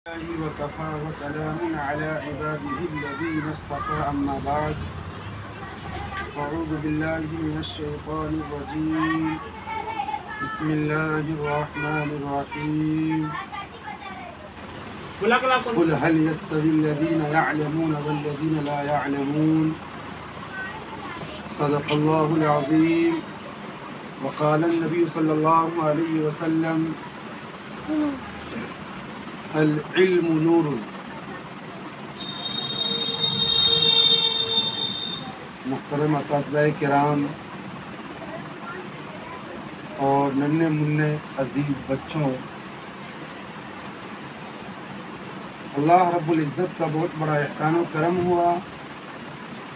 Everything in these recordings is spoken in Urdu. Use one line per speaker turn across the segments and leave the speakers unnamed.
وكفى وسلام على عباده الذين اصطفى أما بعد فأعوذ بالله من الشيطان الرجيم بسم الله الرحمن الرحيم قل هل يستوي الذين يعلمون والذين لا يعلمون صدق الله العظيم وقال النبي صلى الله عليه وسلم العلم نور. محترم اساتذہ کرام اور ننھے منھے عزیز بچوں، اللہ رب العزت کا بہت بڑا احسان و کرم ہوا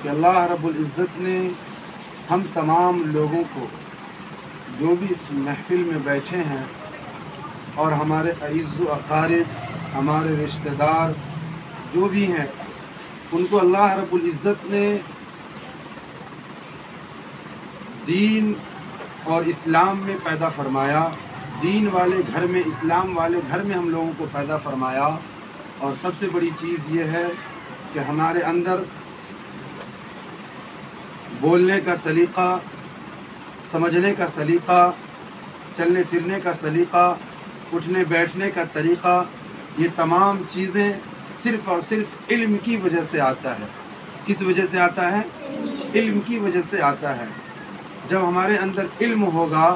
کہ اللہ رب العزت نے ہم تمام لوگوں کو جو بھی اس محفل میں بیٹھے ہیں اور ہمارے اعز و اقارب، ہمارے رشتہ دار جو بھی ہیں، ان کو اللہ رب العزت نے دین اور اسلام میں پیدا فرمایا، دین والے گھر میں، اسلام والے گھر میں ہم لوگوں کو پیدا فرمایا. اور سب سے بڑی چیز یہ ہے کہ ہمارے اندر بولنے کا سلیقہ، سمجھنے کا سلیقہ، چلنے پھرنے کا سلیقہ، اٹھنے بیٹھنے کا طریقہ، یہ تمام چیزیں صرف اور صرف علم کی وجہ سے آتا ہے. کس وجہ سے آتا ہے؟ علم کی وجہ سے آتا ہے. جب ہمارے اندر علم ہوگا،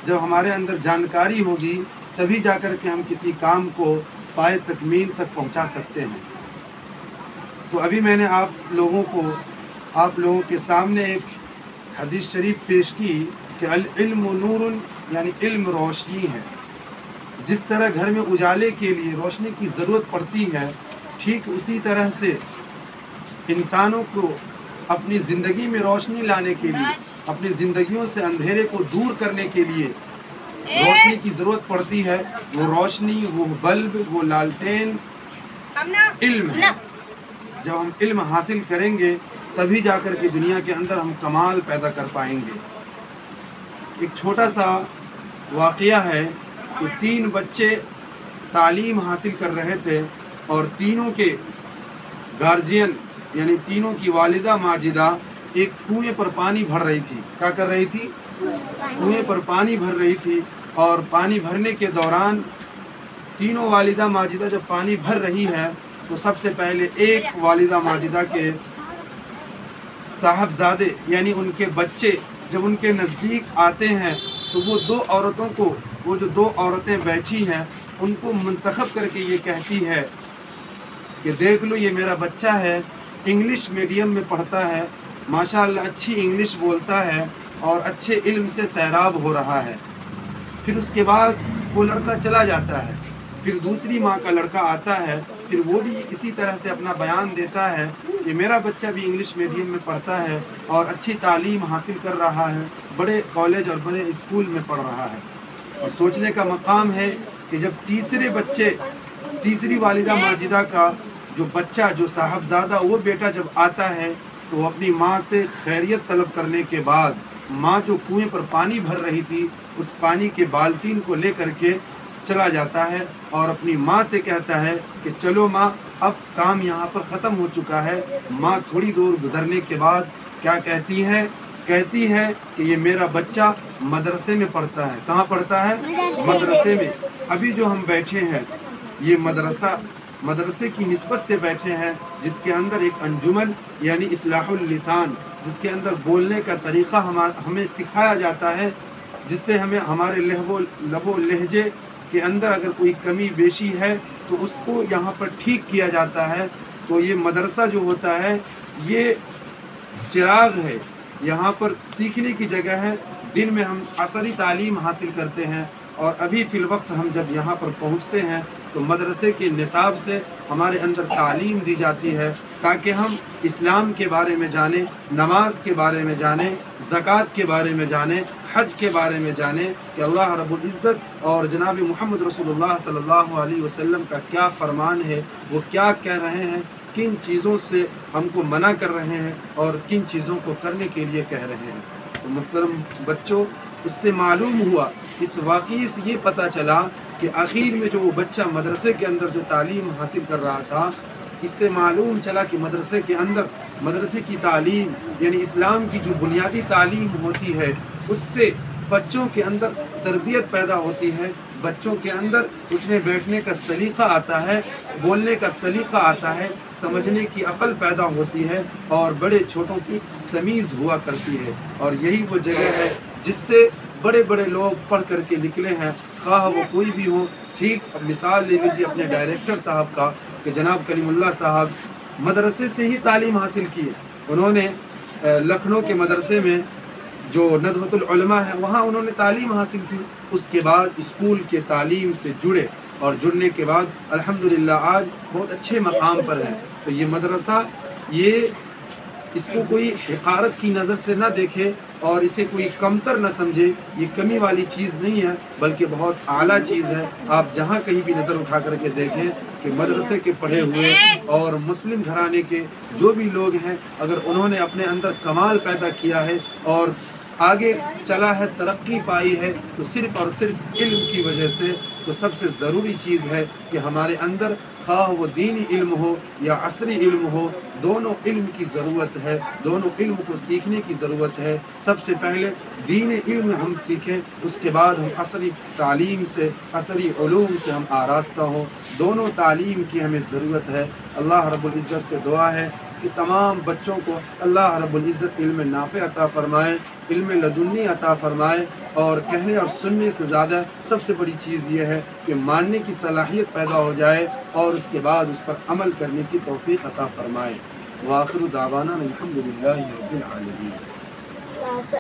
جب ہمارے اندر جانکاری ہوگی، تبھی جا کر کے ہم کسی کام کو پائے تکمیل تک پہنچا سکتے ہیں. تو ابھی میں نے آپ لوگوں کے سامنے ایک حدیث شریف پیش کی کہ العلم نور، یعنی علم روشنی ہے. جس طرح گھر میں اجالے کے لیے روشنی کی ضرورت پڑتی ہے، ٹھیک اسی طرح سے انسانوں کو اپنی زندگی میں روشنی لانے کے لیے، اپنی زندگیوں سے اندھیرے کو دور کرنے کے لیے روشنی کی ضرورت پڑتی ہے. وہ روشنی، وہ بلب، وہ لالٹین علم ہے. جب ہم علم حاصل کریں گے تبھی جا کر کے دنیا کے اندر ہم کمال پیدا کر پائیں گے. ایک چھوٹا سا واقعہ ہے کہ 3 بچے تعلیم حاصل کر رہے تھے اور تینوں کے گارجین، یعنی تینوں کی والدہ ماجدہ ایک کنویں پر پانی بھر رہی تھی. کیا کر رہی تھی؟ کنویں پر پانی بھر رہی تھی. اور پانی بھرنے کے دوران تینوں والدہ ماجدہ جب پانی بھر رہی ہے تو سب سے پہلے ایک والدہ ماجدہ کے صاحبزادے، یعنی ان کے بچے جب ان کے نزدیک آتے ہیں تو وہ جو 2 عورتیں بیٹھی ہیں ان کو منتخب کر کے یہ کہتی ہے کہ دیکھ لو، یہ میرا بچہ ہے، انگلش میڈیم میں پڑھتا ہے، ماشاءاللہ اچھی انگلش بولتا ہے اور اچھے علم سے سیراب ہو رہا ہے. پھر اس کے بعد وہ لڑکا چلا جاتا ہے. پھر دوسری ماں کا لڑکا آتا ہے، پھر وہ بھی اسی طرح سے اپنا بیان دیتا ہے کہ میرا بچہ بھی انگلش میڈیم میں پڑھتا ہے اور اچھی تعلیم حاصل کر رہا ہے، بڑے کالج اور بڑے اسکول میں پڑھ رہا ہے. اور سوچنے کا مقام ہے کہ جب تیسری والدہ ماجدہ کا جو بچہ، جو صاحبزادہ، وہ بیٹا جب آتا ہے تو وہ اپنی ماں سے خیریت طلب کرنے کے بعد، ماں جو کنویں پر پانی بھر رہی تھی اس پانی کے بالٹین کو لے کر کے چلا جاتا ہے اور اپنی ماں سے کہتا ہے کہ چلو ماں، اب کام یہاں پر ختم ہو چکا ہے. ماں تھوڑی دور گزرنے کے بعد کیا کہتی ہے کہ یہ میرا بچہ مدرسے میں پڑھتا ہے. کہاں پڑھتا ہے؟ مدرسے میں. ابھی جو ہم بیٹھے ہیں یہ مدرسے کی نسبت سے بیٹھے ہیں، جس کے اندر ایک انجمن یعنی اصلاح اللسان، جس کے اندر بولنے کا طریقہ ہمیں سکھایا جاتا ہے، جس سے ہمیں ہمارے لب و لہجے کے اندر اگر کوئی کمی بیشی ہے تو اس کو یہاں پر ٹھیک کیا جاتا ہے. تو یہ مدرسہ جو ہوتا ہے یہ چراغ ہے، یہاں پر سیکھنے کی جگہ ہے. دن میں ہم عصری تعلیم حاصل کرتے ہیں اور ابھی فی الوقت ہم جب یہاں پر پہنچتے ہیں تو مدرسے کے نصاب سے ہمارے اندر تعلیم دی جاتی ہے تاکہ ہم اسلام کے بارے میں جانیں، نماز کے بارے میں جانیں، زکوٰۃ کے بارے میں جانیں، حج کے بارے میں جانیں کہ اللہ رب العزت اور جناب محمد رسول اللہ صلی اللہ علیہ وسلم کا کیا فرمان ہے، وہ کیا کہہ رہے ہیں، کن چیزوں سے ہم کو منع کر رہے ہیں اور کن چیزوں کو کرنے کے لیے کہہ رہے ہیں. تو محترم بچوں، اس سے معلوم ہوا، اس واقعے سے یہ پتہ چلا کہ آخر میں جو وہ بچہ مدرسے کے اندر جو تعلیم حاصل کر رہا تھا، اس سے معلوم چلا کہ مدرسے کے اندر مدرسے کی تعلیم یعنی اسلام کی جو بنیادی تعلیم ہوتی ہے، اس سے بچوں کے اندر تربیت پیدا ہوتی ہے، بچوں کے اندر اٹھنے بیٹھنے کا سلیقہ آتا ہے، بولنے کا سلیقہ آتا ہے، سمجھنے کی عقل پیدا ہوتی ہے اور بڑے چھوٹوں کی تمیز ہوا کرتی ہے۔ اور یہی وہ جگہ ہے جس سے بڑے بڑے لوگ پڑھ کر کے نکلے ہیں، خواہ وہ کوئی بھی ہو۔ ٹھیک مثال لے لیجیے اپنے ڈائریکٹر صاحب کا کہ جناب کلیم اللہ صاحب مدرسے سے ہی تعلیم حاصل کی ہے۔ انہوں نے لکھنؤ کے مدرسے میں جو ندوۃ العلماء ہے وہاں انہوں نے تعلیم حاصل کی، اس کے بعد اسکول کے تعلیم سے جڑے اور جڑنے کے بعد الحمدللہ آج بہت اچھے مقام پر ہے۔ تو یہ مدرسہ اس کو کوئی حقارت کی نظر سے نہ دیکھے اور اسے کوئی کمتر نہ سمجھے، یہ کمی والی چیز نہیں ہے بلکہ بہت اعلیٰ چیز ہے۔ آپ جہاں کہیں بھی نظر اٹھا کر کے دیکھیں کہ مدرسے کے پڑھے ہوئے اور مسلم گھرانے کے جو بھی لوگ ہیں، اگر انہوں نے اپنے اندر کمال پیدا کیا ہے اور آگے چلا ہے، ترقی پائی ہے، تو صرف اور صرف علم کی وجہ سے۔ تو سب سے ضروری چیز ہے کہ ہمارے اندر خواہ وہ دینی علم ہو یا عصری علم ہو، دونوں علم کی ضرورت ہے، دونوں علم کو سیکھنے کی ضرورت ہے۔ سب سے پہلے دین علم ہم سیکھیں، اس کے بعد ہم عصری تعلیم سے، عصری علوم سے ہم آراستہ ہوں۔ دونوں تعلیم کی ہمیں ضرورت ہے۔ اللہ رب العزت سے دعا ہے کہ تمام بچوں کو اللہ رب العزت علم نافع عطا فرمائے، علم لدنی عطا فرمائے، اور کہنے اور سننے سے زیادہ سب سے بڑی چیز یہ ہے کہ ماننے کی صلاحیت پیدا ہو جائے اور اس کے بعد اس پر عمل کرنے کی توفیق عطا فرمائے۔ وآخر دعوانا الحمدللہ رب العالمین۔